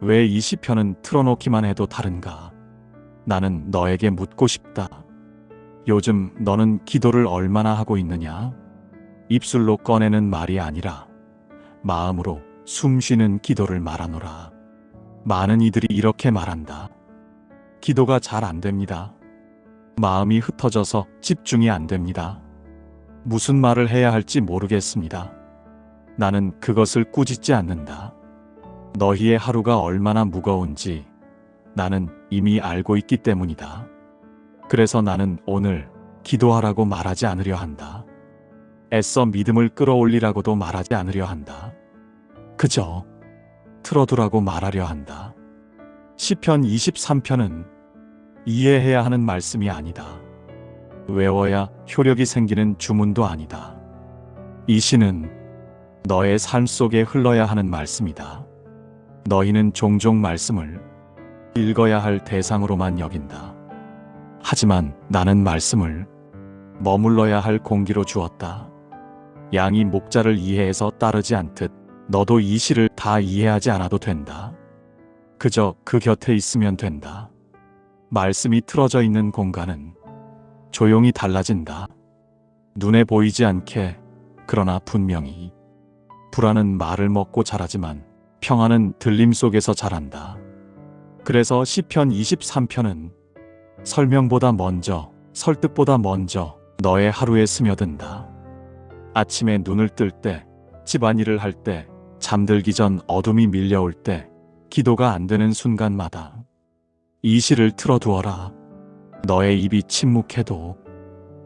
왜 이 시편은 틀어놓기만 해도 다른가? 나는 너에게 묻고 싶다. 요즘 너는 기도를 얼마나 하고 있느냐? 입술로 꺼내는 말이 아니라 마음으로 숨쉬는 기도를 말하노라. 많은 이들이 이렇게 말한다. 기도가 잘 안 됩니다. 마음이 흩어져서 집중이 안 됩니다. 무슨 말을 해야 할지 모르겠습니다. 나는 그것을 꾸짖지 않는다. 너희의 하루가 얼마나 무거운지 나는 이미 알고 있기 때문이다. 그래서 나는 오늘 기도하라고 말하지 않으려 한다. 애써 믿음을 끌어올리라고도 말하지 않으려 한다. 그저 틀어두라고 말하려 한다. 시편 23편은 이해해야 하는 말씀이 아니다. 외워야 효력이 생기는 주문도 아니다. 이 시는 너의 삶 속에 흘러야 하는 말씀이다. 너희는 종종 말씀을 읽어야 할 대상으로만 여긴다. 하지만 나는 말씀을 머물러야 할 공기로 주었다. 양이 목자를 이해해서 따르지 않듯 너도 이 시를 다 이해하지 않아도 된다. 그저 그 곁에 있으면 된다. 말씀이 틀어져 있는 공간은 조용히 달라진다. 눈에 보이지 않게, 그러나 분명히. 불안은 말을 먹고 자라지만 평안은 들림 속에서 자란다. 그래서 시편 23편은 설명보다 먼저, 설득보다 먼저 너의 하루에 스며든다. 아침에 눈을 뜰 때, 집안일을 할 때, 잠들기 전 어둠이 밀려올 때, 기도가 안 되는 순간마다 이 시를 틀어두어라. 너의 입이 침묵해도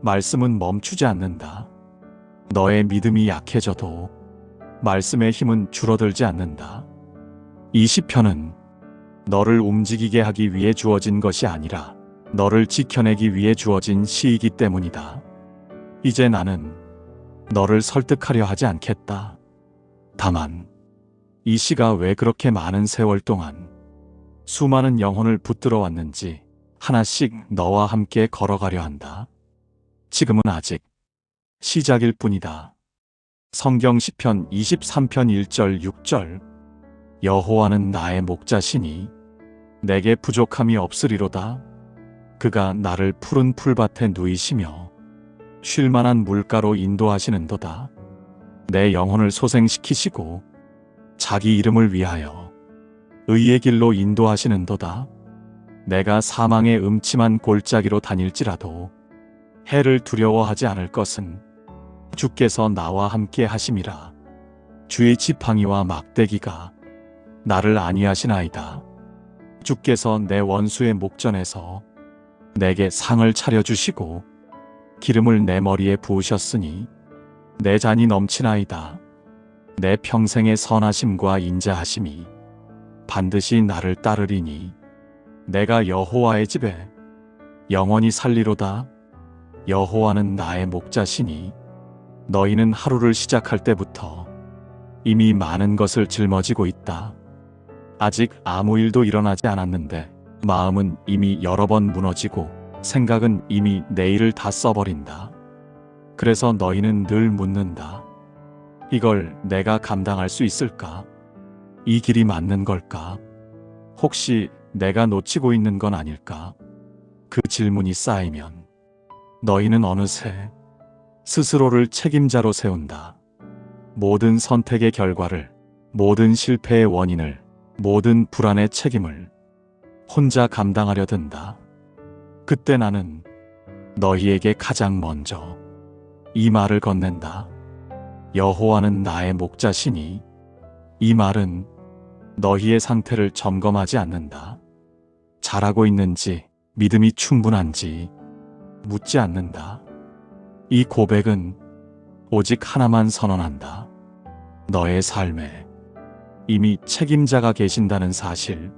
말씀은 멈추지 않는다. 너의 믿음이 약해져도 말씀의 힘은 줄어들지 않는다. 이 시편은 너를 움직이게 하기 위해 주어진 것이 아니라 너를 지켜내기 위해 주어진 시이기 때문이다. 이제 나는 너를 설득하려 하지 않겠다. 다만 이 시가 왜 그렇게 많은 세월 동안 수많은 영혼을 붙들어 왔는지 하나씩 너와 함께 걸어가려 한다. 지금은 아직 시작일 뿐이다. 성경 시편 23편 1절 6절 여호와는 나의 목자시니 내게 부족함이 없으리로다. 그가 나를 푸른 풀밭에 누이시며 쉴만한 물가로 인도하시는도다. 내 영혼을 소생시키시고 자기 이름을 위하여 의의 길로 인도하시는도다. 내가 사망의 음침한 골짜기로 다닐지라도 해를 두려워하지 않을 것은 주께서 나와 함께 하심이라. 주의 지팡이와 막대기가 나를 안위하시나이다. 주께서 내 원수의 목전에서 내게 상을 차려주시고 기름을 내 머리에 부으셨으니 내 잔이 넘치나이다. 내 평생의 선하심과 인자하심이 반드시 나를 따르리니 내가 여호와의 집에 영원히 살리로다. 여호와는 나의 목자시니 너희는 하루를 시작할 때부터 이미 많은 것을 짊어지고 있다. 아직 아무 일도 일어나지 않았는데 마음은 이미 여러 번 무너지고 생각은 이미 내일을 다 써버린다. 그래서 너희는 늘 묻는다. 이걸 내가 감당할 수 있을까? 이 길이 맞는 걸까? 혹시 내가 놓치고 있는 건 아닐까? 그 질문이 쌓이면 너희는 어느새 스스로를 책임자로 세운다. 모든 선택의 결과를, 모든 실패의 원인을, 모든 불안의 책임을 혼자 감당하려 든다. 그때 나는 너희에게 가장 먼저 이 말을 건넨다. 여호와는 나의 목자시니. 이 말은 너희의 상태를 점검하지 않는다. 잘하고 있는지, 믿음이 충분한지 묻지 않는다. 이 고백은 오직 하나만 선언한다. 너의 삶에 이미 책임자가 계신다는 사실.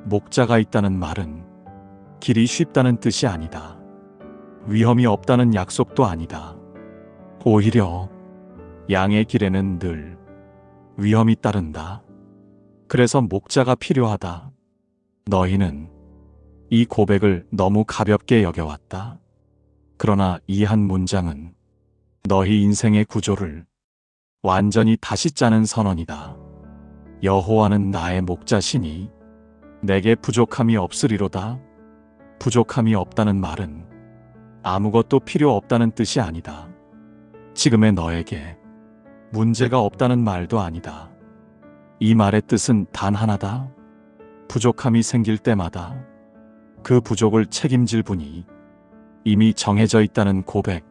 목자가 있다는 말은 길이 쉽다는 뜻이 아니다. 위험이 없다는 약속도 아니다. 오히려 양의 길에는 늘 위험이 따른다. 그래서 목자가 필요하다. 너희는 이 고백을 너무 가볍게 여겨왔다. 그러나 이 한 문장은 너희 인생의 구조를 완전히 다시 짜는 선언이다. 여호와는 나의 목자시니 내게 부족함이 없으리로다. 부족함이 없다는 말은 아무것도 필요 없다는 뜻이 아니다. 지금의 너에게 문제가 없다는 말도 아니다. 이 말의 뜻은 단 하나다. 부족함이 생길 때마다 그 부족을 책임질 분이 이미 정해져 있다는 고백.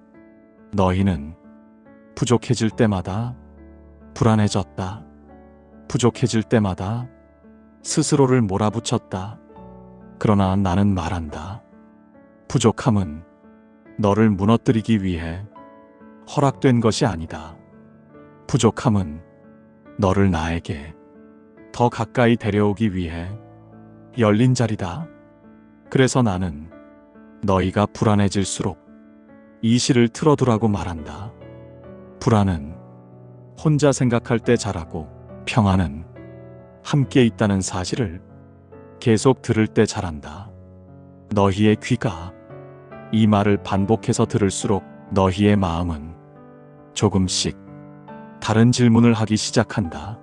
너희는 부족해질 때마다 불안해졌다. 부족해질 때마다 스스로를 몰아붙였다. 그러나 나는 말한다. 부족함은 너를 무너뜨리기 위해 허락된 것이 아니다. 부족함은 너를 나에게 더 가까이 데려오기 위해 열린 자리다. 그래서 나는 너희가 불안해질수록 이 시를 틀어두라고 말한다. 불안은 혼자 생각할 때 자라고 평안은 함께 있다는 사실을 계속 들을 때 자란다. 너희의 귀가 이 말을 반복해서 들을수록 너희의 마음은 조금씩 다른 질문을 하기 시작한다.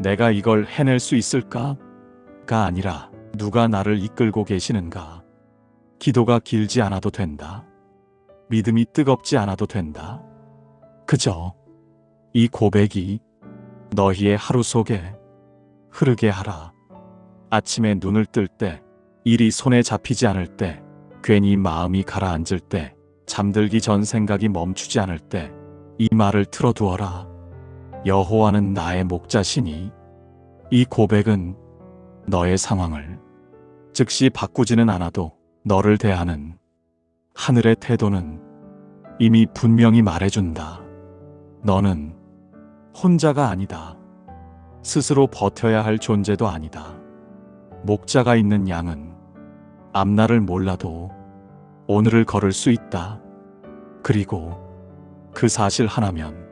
내가 이걸 해낼 수 있을까? 가 아니라 누가 나를 이끌고 계시는가? 기도가 길지 않아도 된다. 믿음이 뜨겁지 않아도 된다. 그저 이 고백이 너희의 하루 속에 흐르게 하라. 아침에 눈을 뜰 때, 일이 손에 잡히지 않을 때, 괜히 마음이 가라앉을 때, 잠들기 전 생각이 멈추지 않을 때, 이 말을 틀어두어라. 여호와는 나의 목자시니. 이 고백은 너의 상황을 즉시 바꾸지는 않아도 너를 대하는 하늘의 태도는 이미 분명히 말해준다. 너는 혼자가 아니다. 스스로 버텨야 할 존재도 아니다. 목자가 있는 양은 앞날을 몰라도 오늘을 걸을 수 있다. 그리고 그 사실 하나면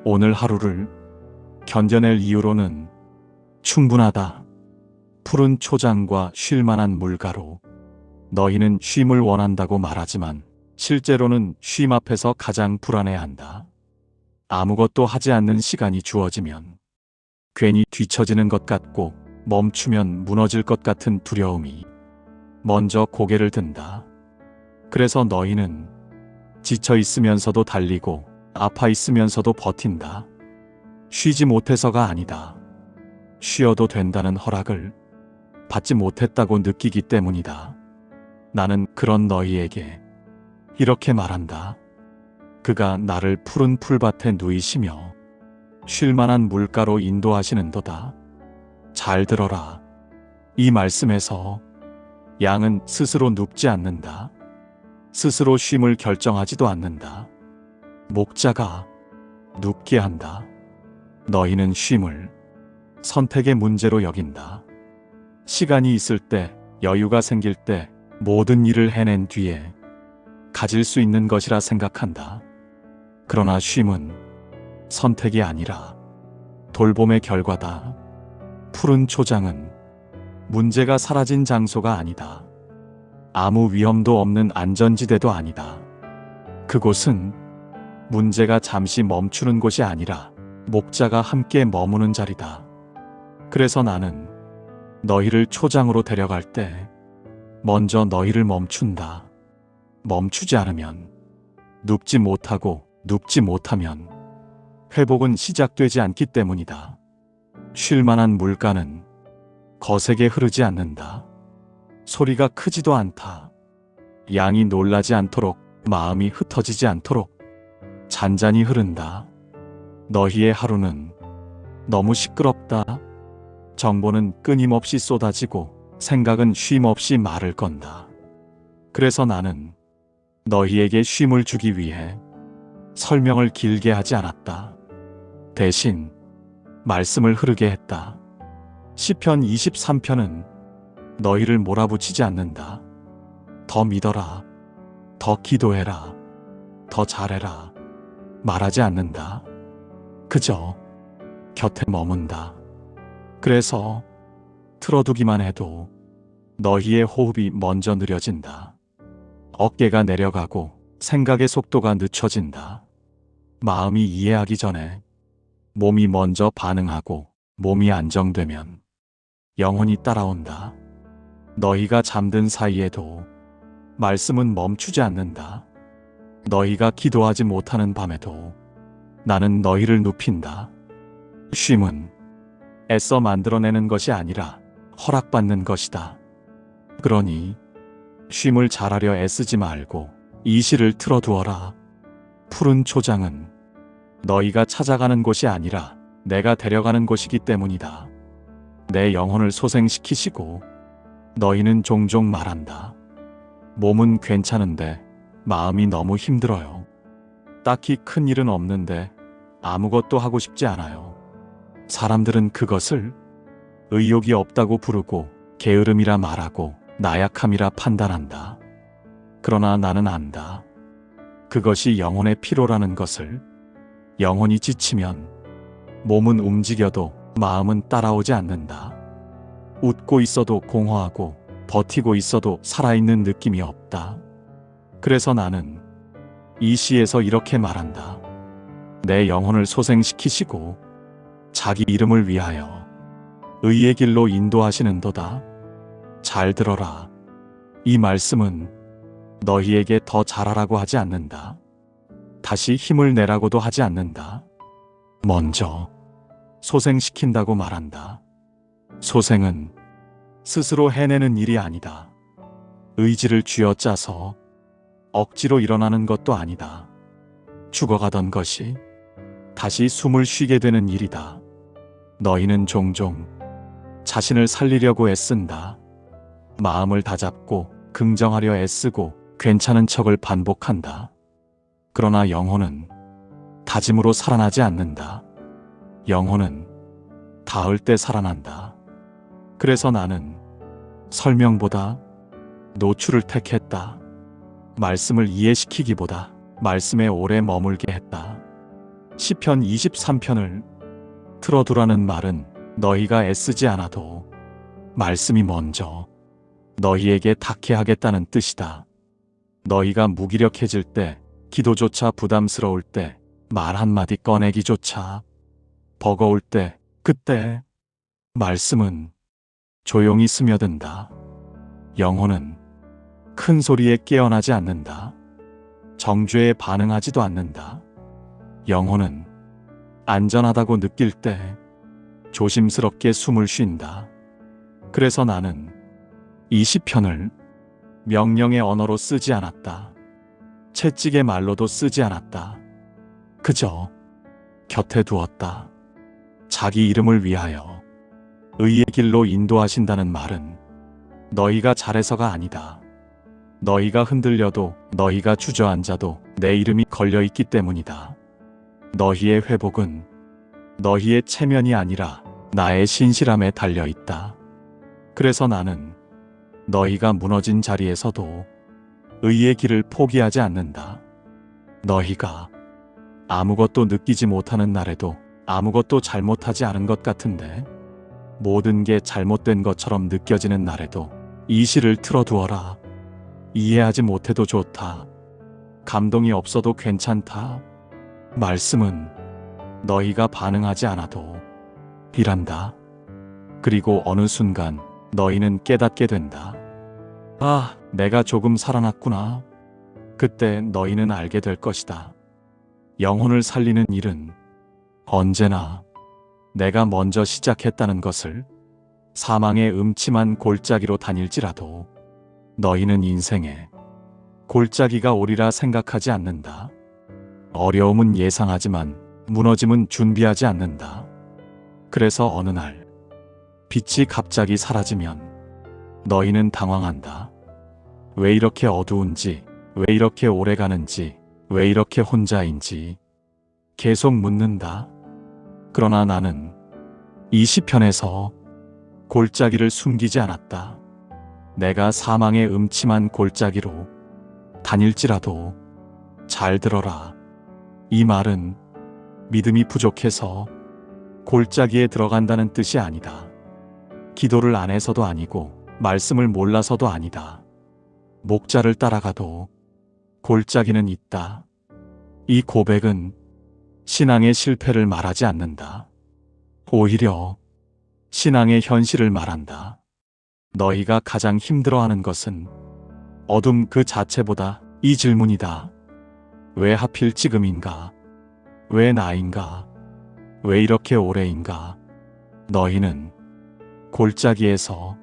오늘 하루를 견뎌낼 이유로는 충분하다. 푸른 초장과 쉴 만한 물가로 너희는 쉼을 원한다고 말하지만 실제로는 쉼 앞에서 가장 불안해한다. 아무것도 하지 않는 시간이 주어지면 괜히 뒤처지는 것 같고 멈추면 무너질 것 같은 두려움이 먼저 고개를 든다. 그래서 너희는 지쳐 있으면서도 달리고 아파 있으면서도 버틴다. 쉬지 못해서가 아니다. 쉬어도 된다는 허락을 받지 못했다고 느끼기 때문이다. 나는 그런 너희에게 이렇게 말한다. 그가 나를 푸른 풀밭에 누이시며 쉴만한 물가로 인도하시는도다. 잘 들어라. 이 말씀에서 양은 스스로 눕지 않는다. 스스로 쉼을 결정하지도 않는다. 목자가 눕게 한다. 너희는 쉼을 선택의 문제로 여긴다. 시간이 있을 때, 여유가 생길 때 모든 일을 해낸 뒤에 가질 수 있는 것이라 생각한다. 그러나 쉼은 선택이 아니라 돌봄의 결과다. 푸른 초장은 문제가 사라진 장소가 아니다. 아무 위험도 없는 안전지대도 아니다. 그곳은 문제가 잠시 멈추는 곳이 아니라 목자가 함께 머무는 자리다. 그래서 나는 너희를 초장으로 데려갈 때 먼저 너희를 멈춘다. 멈추지 않으면 눕지 못하고 눕지 못하면 회복은 시작되지 않기 때문이다. 쉴 만한 물가는 거세게 흐르지 않는다. 소리가 크지도 않다. 양이 놀라지 않도록, 마음이 흩어지지 않도록 잔잔히 흐른다. 너희의 하루는 너무 시끄럽다. 정보는 끊임없이 쏟아지고 생각은 쉼없이 말을 건다. 그래서 나는 너희에게 쉼을 주기 위해 설명을 길게 하지 않았다. 대신 말씀을 흐르게 했다. 시편 23편은 너희를 몰아붙이지 않는다. 더 믿어라. 더 기도해라. 더 잘해라. 말하지 않는다. 그저 곁에 머문다. 그래서 틀어두기만 해도 너희의 호흡이 먼저 느려진다. 어깨가 내려가고 생각의 속도가 늦춰진다. 마음이 이해하기 전에 몸이 먼저 반응하고 몸이 안정되면 영혼이 따라온다. 너희가 잠든 사이에도 말씀은 멈추지 않는다. 너희가 기도하지 못하는 밤에도 나는 너희를 눕힌다. 쉼은 애써 만들어내는 것이 아니라 허락받는 것이다. 그러니 쉼을 잘하려 애쓰지 말고 이 시를 틀어두어라. 푸른 초장은 너희가 찾아가는 곳이 아니라 내가 데려가는 곳이기 때문이다. 내 영혼을 소생시키시고 너희는 종종 말한다. 몸은 괜찮은데 마음이 너무 힘들어요. 딱히 큰 일은 없는데 아무것도 하고 싶지 않아요. 사람들은 그것을 의욕이 없다고 부르고 게으름이라 말하고 나약함이라 판단한다. 그러나 나는 안다. 그것이 영혼의 피로라는 것을. 영혼이 지치면 몸은 움직여도 마음은 따라오지 않는다. 웃고 있어도 공허하고 버티고 있어도 살아있는 느낌이 없다. 그래서 나는 이 시에서 이렇게 말한다. 내 영혼을 소생시키시고 자기 이름을 위하여 의의 길로 인도하시는도다. 잘 들어라. 이 말씀은 너희에게 더 잘하라고 하지 않는다. 다시 힘을 내라고도 하지 않는다. 먼저 소생시킨다고 말한다. 소생은 스스로 해내는 일이 아니다. 의지를 쥐어짜서 억지로 일어나는 것도 아니다. 죽어가던 것이 다시 숨을 쉬게 되는 일이다. 너희는 종종 자신을 살리려고 애쓴다. 마음을 다잡고 긍정하려 애쓰고 괜찮은 척을 반복한다. 그러나 영혼은 다짐으로 살아나지 않는다. 영혼은 닿을 때 살아난다. 그래서 나는 설명보다 노출을 택했다. 말씀을 이해시키기보다 말씀에 오래 머물게 했다. 시편 23편을 틀어두라는 말은 너희가 애쓰지 않아도 말씀이 먼저 너희에게 닿게 하겠다는 뜻이다. 너희가 무기력해질 때, 기도조차 부담스러울 때, 말 한마디 꺼내기조차 버거울 때, 그때 말씀은 조용히 스며든다. 영혼은 큰 소리에 깨어나지 않는다. 정죄에 반응하지도 않는다. 영혼은 안전하다고 느낄 때 조심스럽게 숨을 쉰다. 그래서 나는 이 시편을 명령의 언어로 쓰지 않았다. 채찍의 말로도 쓰지 않았다. 그저 곁에 두었다. 자기 이름을 위하여 의의 길로 인도하신다는 말은 너희가 잘해서가 아니다. 너희가 흔들려도 너희가 주저앉아도 내 이름이 걸려있기 때문이다. 너희의 회복은 너희의 체면이 아니라 나의 신실함에 달려있다. 그래서 나는 너희가 무너진 자리에서도 의의 길을 포기하지 않는다. 너희가 아무것도 느끼지 못하는 날에도 아무것도 잘못하지 않은 것 같은데 모든 게 잘못된 것처럼 느껴지는 날에도 이 시를 틀어두어라. 이해하지 못해도 좋다. 감동이 없어도 괜찮다. 말씀은 너희가 반응하지 않아도 일한다. 그리고 어느 순간 너희는 깨닫게 된다. 아, 내가 조금 살아났구나. 그때 너희는 알게 될 것이다. 영혼을 살리는 일은 언제나 내가 먼저 시작했다는 것을. 사망의 음침한 골짜기로 다닐지라도 너희는 인생에 골짜기가 오리라 생각하지 않는다. 어려움은 예상하지만 무너짐은 준비하지 않는다. 그래서 어느 날 빛이 갑자기 사라지면 너희는 당황한다. 왜 이렇게 어두운지, 왜 이렇게 오래 가는지, 왜 이렇게 혼자인지 계속 묻는다. 그러나 나는 이 시편에서 골짜기를 숨기지 않았다. 내가 사망의 음침한 골짜기로 다닐지라도 잘 들어라. 이 말은 믿음이 부족해서 골짜기에 들어간다는 뜻이 아니다. 기도를 안 해서도 아니고 말씀을 몰라서도 아니다. 목자를 따라가도 골짜기는 있다. 이 고백은 신앙의 실패를 말하지 않는다. 오히려 신앙의 현실을 말한다. 너희가 가장 힘들어하는 것은 어둠 그 자체보다 이 질문이다. 왜 하필 지금인가? 왜 나인가? 왜 이렇게 오래인가? 너희는 골짜기에서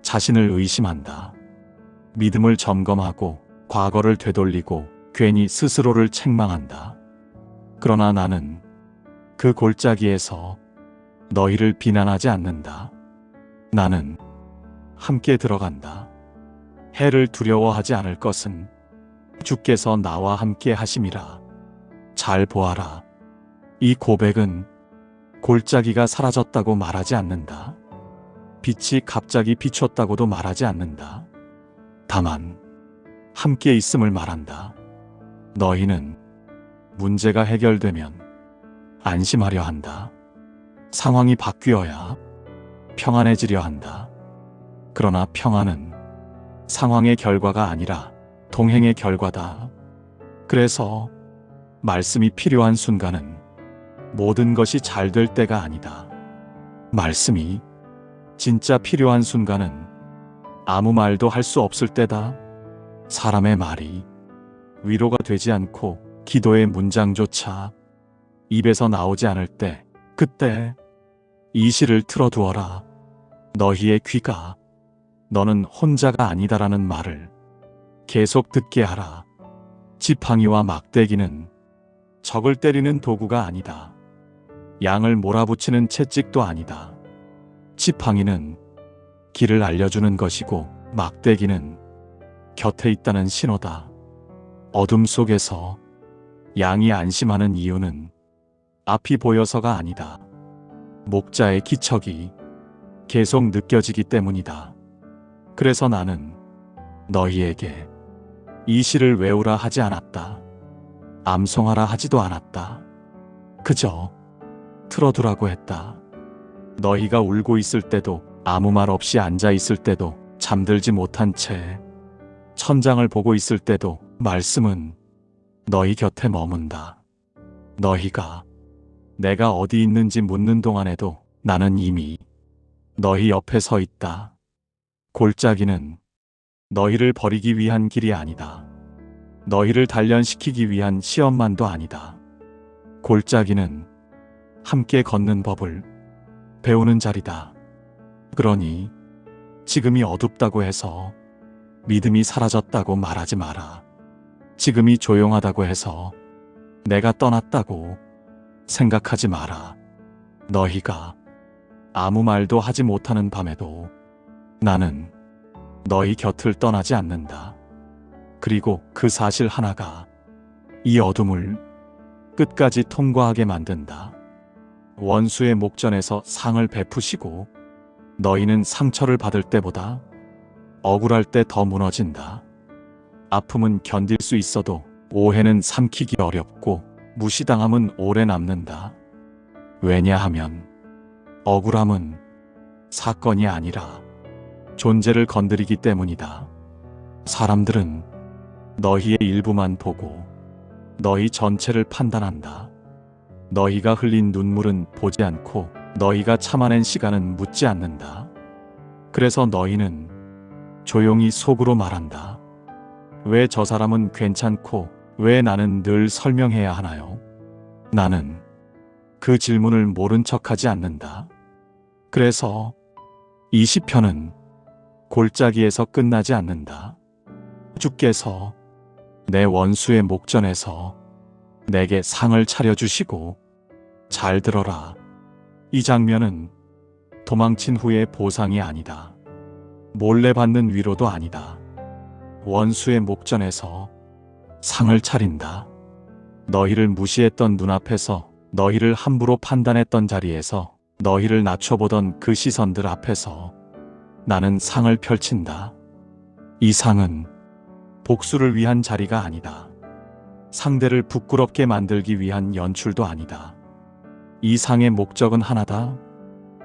자신을 의심한다. 믿음을 점검하고 과거를 되돌리고 괜히 스스로를 책망한다. 그러나 나는 그 골짜기에서 너희를 비난하지 않는다. 나는 함께 들어간다. 해를 두려워하지 않을 것은 주께서 나와 함께 하심이라. 잘 보아라. 이 고백은 골짜기가 사라졌다고 말하지 않는다. 빛이 갑자기 비췄다고도 말하지 않는다. 다만 함께 있음을 말한다. 너희는 문제가 해결되면 안심하려 한다. 상황이 바뀌어야 평안해지려 한다. 그러나 평안은 상황의 결과가 아니라 동행의 결과다. 그래서 말씀이 필요한 순간은 모든 것이 잘 될 때가 아니다. 말씀이 진짜 필요한 순간은 아무 말도 할 수 없을 때다. 사람의 말이 위로가 되지 않고 기도의 문장조차 입에서 나오지 않을 때, 그때 이 시를 틀어두어라. 너희의 귀가 너는 혼자가 아니다라는 말을 계속 듣게 하라. 지팡이와 막대기는 적을 때리는 도구가 아니다. 양을 몰아붙이는 채찍도 아니다. 지팡이는 길을 알려주는 것이고 막대기는 곁에 있다는 신호다. 어둠 속에서 양이 안심하는 이유는 앞이 보여서가 아니다. 목자의 기척이 계속 느껴지기 때문이다. 그래서 나는 너희에게 이 시를 외우라 하지 않았다. 암송하라 하지도 않았다. 그저 틀어두라고 했다. 너희가 울고 있을 때도, 아무 말 없이 앉아 있을 때도, 잠들지 못한 채 천장을 보고 있을 때도 말씀은 너희 곁에 머문다. 너희가 내가 어디 있는지 묻는 동안에도 나는 이미 너희 옆에 서 있다. 골짜기는 너희를 버리기 위한 길이 아니다. 너희를 단련시키기 위한 시험만도 아니다. 골짜기는 함께 걷는 법을 배우는 자리다. 그러니 지금이 어둡다고 해서 믿음이 사라졌다고 말하지 마라. 지금이 조용하다고 해서 내가 떠났다고 생각하지 마라. 너희가 아무 말도 하지 못하는 밤에도 나는 너희 곁을 떠나지 않는다. 그리고 그 사실 하나가 이 어둠을 끝까지 통과하게 만든다. 원수의 목전에서 상을 베푸시고 너희는 상처를 받을 때보다 억울할 때 더 무너진다. 아픔은 견딜 수 있어도 오해는 삼키기 어렵고 무시당함은 오래 남는다. 왜냐하면 억울함은 사건이 아니라 존재를 건드리기 때문이다. 사람들은 너희의 일부만 보고 너희 전체를 판단한다. 너희가 흘린 눈물은 보지 않고 너희가 참아낸 시간은 묻지 않는다. 그래서 너희는 조용히 속으로 말한다. 왜 저 사람은 괜찮고 왜 나는 늘 설명해야 하나요? 나는 그 질문을 모른 척하지 않는다. 그래서 이 시편은 골짜기에서 끝나지 않는다. 주께서 내 원수의 목전에서 내게 상을 차려주시고, 잘 들어라. 이 장면은 도망친 후의 보상이 아니다. 몰래 받는 위로도 아니다. 원수의 목전에서 상을 차린다. 너희를 무시했던 눈앞에서, 너희를 함부로 판단했던 자리에서, 너희를 낮춰보던 그 시선들 앞에서 나는 상을 펼친다. 이 상은 복수를 위한 자리가 아니다. 상대를 부끄럽게 만들기 위한 연출도 아니다. 이 상의 목적은 하나다.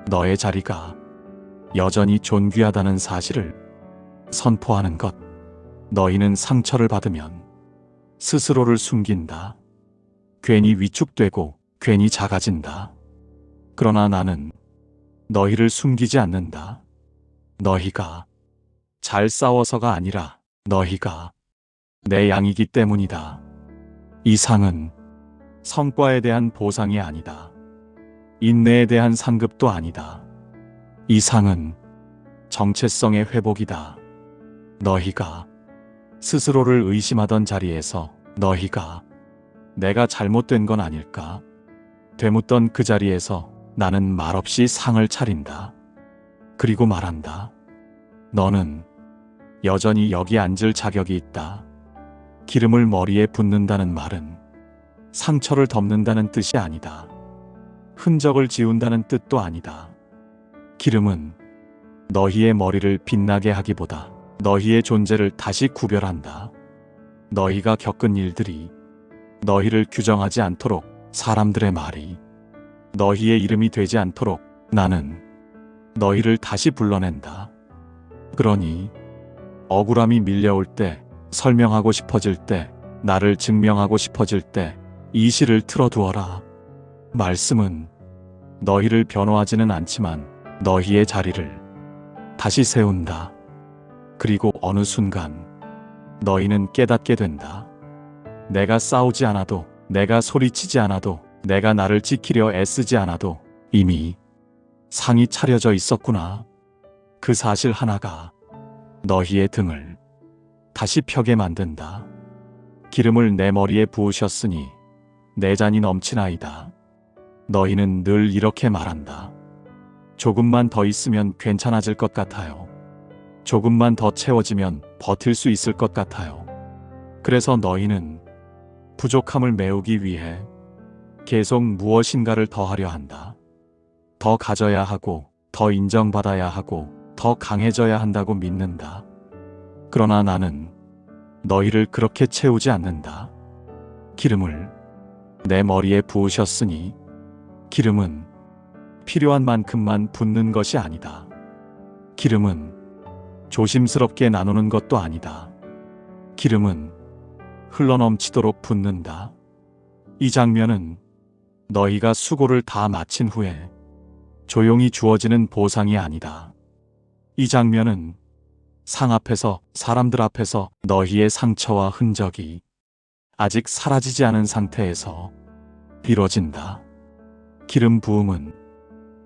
너의 자리가 여전히 존귀하다는 사실을 선포하는 것. 너희는 상처를 받으면 스스로를 숨긴다. 괜히 위축되고 괜히 작아진다. 그러나 나는 너희를 숨기지 않는다. 너희가 잘 싸워서가 아니라 너희가 내 양이기 때문이다. 이 상은 성과에 대한 보상이 아니다. 인내에 대한 상급도 아니다. 이 상은 정체성의 회복이다. 너희가 스스로를 의심하던 자리에서 너희가 내가 잘못된 건 아닐까? 되묻던 그 자리에서 나는 말없이 상을 차린다. 그리고 말한다. 너는 여전히 여기 앉을 자격이 있다. 기름을 머리에 붓는다는 말은 상처를 덮는다는 뜻이 아니다. 흔적을 지운다는 뜻도 아니다. 기름은 너희의 머리를 빛나게 하기보다 너희의 존재를 다시 구별한다. 너희가 겪은 일들이 너희를 규정하지 않도록, 사람들의 말이 너희의 이름이 되지 않도록 나는 너희를 다시 불러낸다. 그러니 억울함이 밀려올 때, 설명하고 싶어질 때, 나를 증명하고 싶어질 때 이 시를 틀어두어라. 말씀은 너희를 변호하지는 않지만 너희의 자리를 다시 세운다. 그리고 어느 순간 너희는 깨닫게 된다. 내가 싸우지 않아도, 내가 소리치지 않아도, 내가 나를 지키려 애쓰지 않아도 이미 상이 차려져 있었구나. 그 사실 하나가 너희의 등을 다시 펴게 만든다. 기름을 내 머리에 부으셨으니 내 잔이 넘치나이다. 너희는 늘 이렇게 말한다. 조금만 더 있으면 괜찮아질 것 같아요. 조금만 더 채워지면 버틸 수 있을 것 같아요. 그래서 너희는 부족함을 메우기 위해 계속 무엇인가를 더 하려 한다. 더 가져야 하고, 더 인정받아야 하고, 더 강해져야 한다고 믿는다. 그러나 나는 너희를 그렇게 채우지 않는다. 기름을 내 머리에 부으셨으니 기름은 필요한 만큼만 붓는 것이 아니다. 기름은 조심스럽게 나누는 것도 아니다. 기름은 흘러넘치도록 붓는다. 이 장면은 너희가 수고를 다 마친 후에 조용히 주어지는 보상이 아니다. 이 장면은 상 앞에서, 사람들 앞에서 너희의 상처와 흔적이 아직 사라지지 않은 상태에서 이뤄진다. 기름 부음은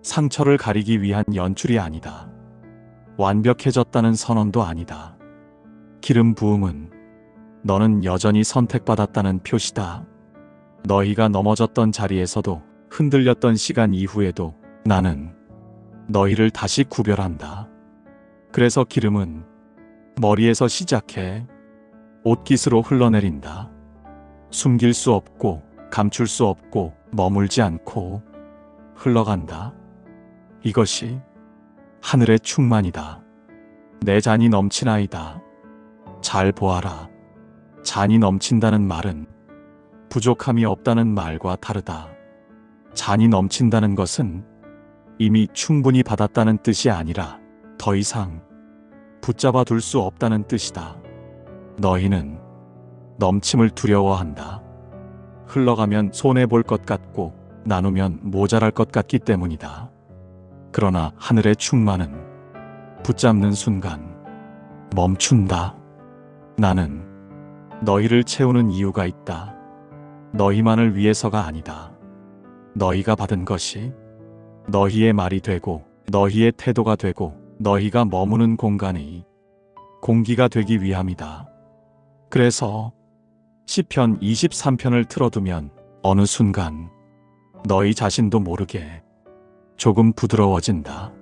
상처를 가리기 위한 연출이 아니다. 완벽해졌다는 선언도 아니다. 기름 부음은 너는 여전히 선택받았다는 표시다. 너희가 넘어졌던 자리에서도, 흔들렸던 시간 이후에도 나는 너희를 다시 구별한다. 그래서 기름은 머리에서 시작해 옷깃으로 흘러내린다. 숨길 수 없고 감출 수 없고 머물지 않고 흘러간다. 이것이 하늘의 충만이다. 내 잔이 넘치나이다. 잘 보아라. 잔이 넘친다는 말은 부족함이 없다는 말과 다르다. 잔이 넘친다는 것은 이미 충분히 받았다는 뜻이 아니라 더 이상 붙잡아 둘 수 없다는 뜻이다. 너희는 넘침을 두려워한다. 흘러가면 손해볼 것 같고 나누면 모자랄 것 같기 때문이다. 그러나 하늘의 충만은 붙잡는 순간 멈춘다. 나는 너희를 채우는 이유가 있다. 너희만을 위해서가 아니다. 너희가 받은 것이 너희의 말이 되고 너희의 태도가 되고 너희가 머무는 공간이 공기가 되기 위함이다. 그래서 시편 23편을 틀어두면 어느 순간 너희 자신도 모르게 조금 부드러워진다.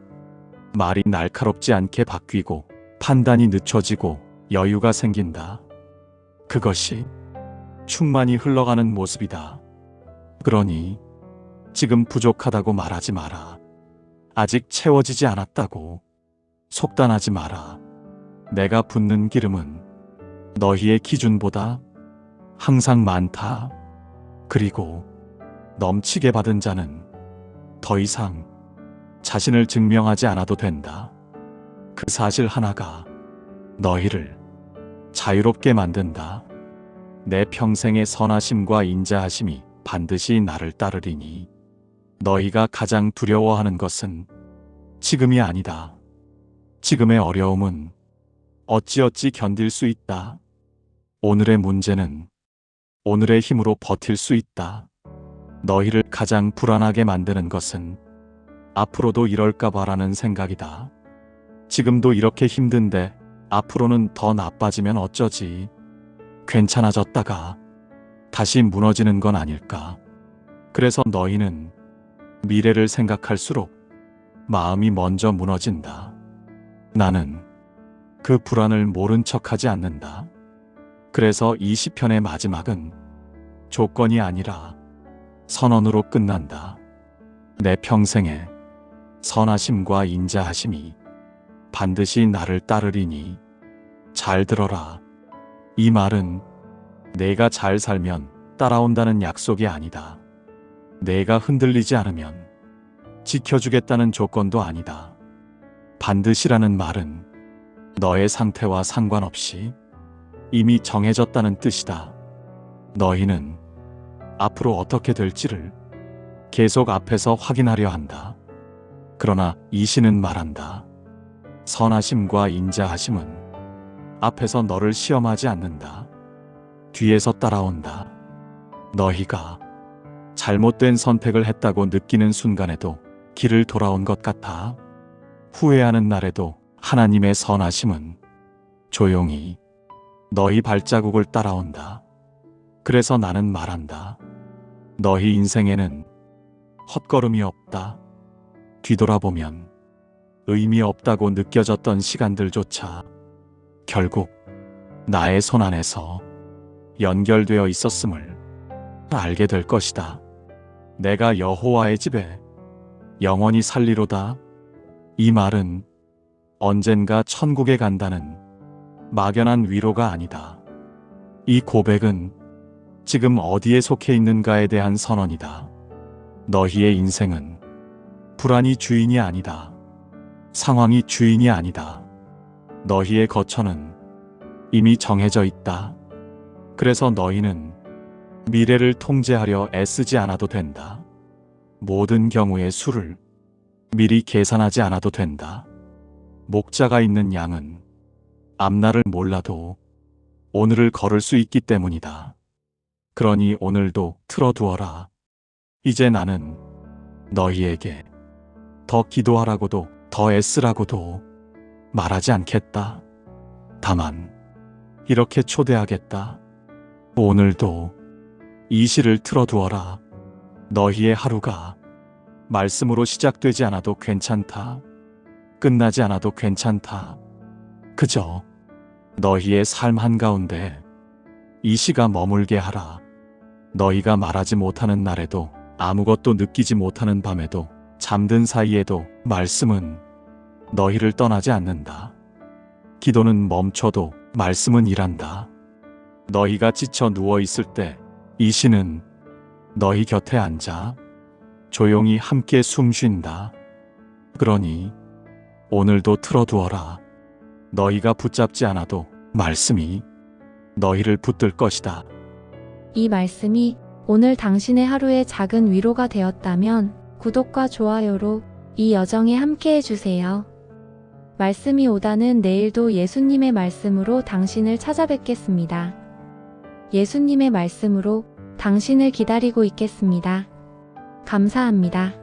말이 날카롭지 않게 바뀌고 판단이 늦춰지고 여유가 생긴다. 그것이 충만히 흘러가는 모습이다. 그러니 지금 부족하다고 말하지 마라. 아직 채워지지 않았다고 속단하지 마라. 내가 붓는 기름은 너희의 기준보다 항상 많다. 그리고 넘치게 받은 자는 더 이상 자신을 증명하지 않아도 된다. 그 사실 하나가 너희를 자유롭게 만든다. 내 평생의 선하심과 인자하심이 반드시 나를 따르리니 너희가 가장 두려워하는 것은 지금이 아니다. 지금의 어려움은 어찌어찌 견딜 수 있다. 오늘의 문제는 오늘의 힘으로 버틸 수 있다. 너희를 가장 불안하게 만드는 것은 앞으로도 이럴까 봐라는 생각이다. 지금도 이렇게 힘든데 앞으로는 더 나빠지면 어쩌지? 괜찮아졌다가 다시 무너지는 건 아닐까? 그래서 너희는 미래를 생각할수록 마음이 먼저 무너진다. 나는 그 불안을 모른 척하지 않는다. 그래서 이 시편의 마지막은 조건이 아니라 선언으로 끝난다. 내 평생에 선하심과 인자하심이 반드시 나를 따르리니 잘 들어라. 이 말은 내가 잘 살면 따라온다는 약속이 아니다. 내가 흔들리지 않으면 지켜주겠다는 조건도 아니다. 반드시라는 말은 너의 상태와 상관없이 이미 정해졌다는 뜻이다. 너희는 앞으로 어떻게 될지를 계속 앞에서 확인하려 한다. 그러나 이 시는 말한다. 선하심과 인자하심은 앞에서 너를 시험하지 않는다. 뒤에서 따라온다. 너희가 잘못된 선택을 했다고 느끼는 순간에도 길을 돌아온 것 같아. 후회하는 날에도 하나님의 선하심은 조용히 너희 발자국을 따라온다. 그래서 나는 말한다. 너희 인생에는 헛걸음이 없다. 뒤돌아보면 의미 없다고 느껴졌던 시간들조차 결국 나의 손 안에서 연결되어 있었음을 알게 될 것이다. 내가 여호와의 집에 영원히 살리로다. 이 말은 언젠가 천국에 간다는 막연한 위로가 아니다. 이 고백은 지금 어디에 속해 있는가에 대한 선언이다. 너희의 인생은 불안이 주인이 아니다. 상황이 주인이 아니다. 너희의 거처는 이미 정해져 있다. 그래서 너희는 미래를 통제하려 애쓰지 않아도 된다. 모든 경우의 수를 미리 계산하지 않아도 된다. 목자가 있는 양은 앞날을 몰라도 오늘을 걸을 수 있기 때문이다. 그러니 오늘도 틀어두어라. 이제 나는 너희에게 더 기도하라고도 더 애쓰라고도 말하지 않겠다. 다만 이렇게 초대하겠다. 오늘도 이 시를 틀어두어라. 너희의 하루가 말씀으로 시작되지 않아도 괜찮다. 끝나지 않아도 괜찮다. 그저 너희의 삶 한가운데 이 시가 머물게 하라. 너희가 말하지 못하는 날에도 아무것도 느끼지 못하는 밤에도 잠든 사이에도 말씀은 너희를 떠나지 않는다. 기도는 멈춰도 말씀은 일한다. 너희가 지쳐 누워 있을 때 이 시는 너희 곁에 앉아 조용히 함께 숨 쉰다. 그러니 오늘도 틀어두어라. 너희가 붙잡지 않아도 말씀이 너희를 붙들 것이다. 이 말씀이 오늘 당신의 하루에 작은 위로가 되었다면 구독과 좋아요로 이 여정에 함께 해주세요. 말씀이 오다는 내일도 예수님의 말씀으로 당신을 찾아뵙겠습니다. 예수님의 말씀으로 당신을 기다리고 있겠습니다. 감사합니다.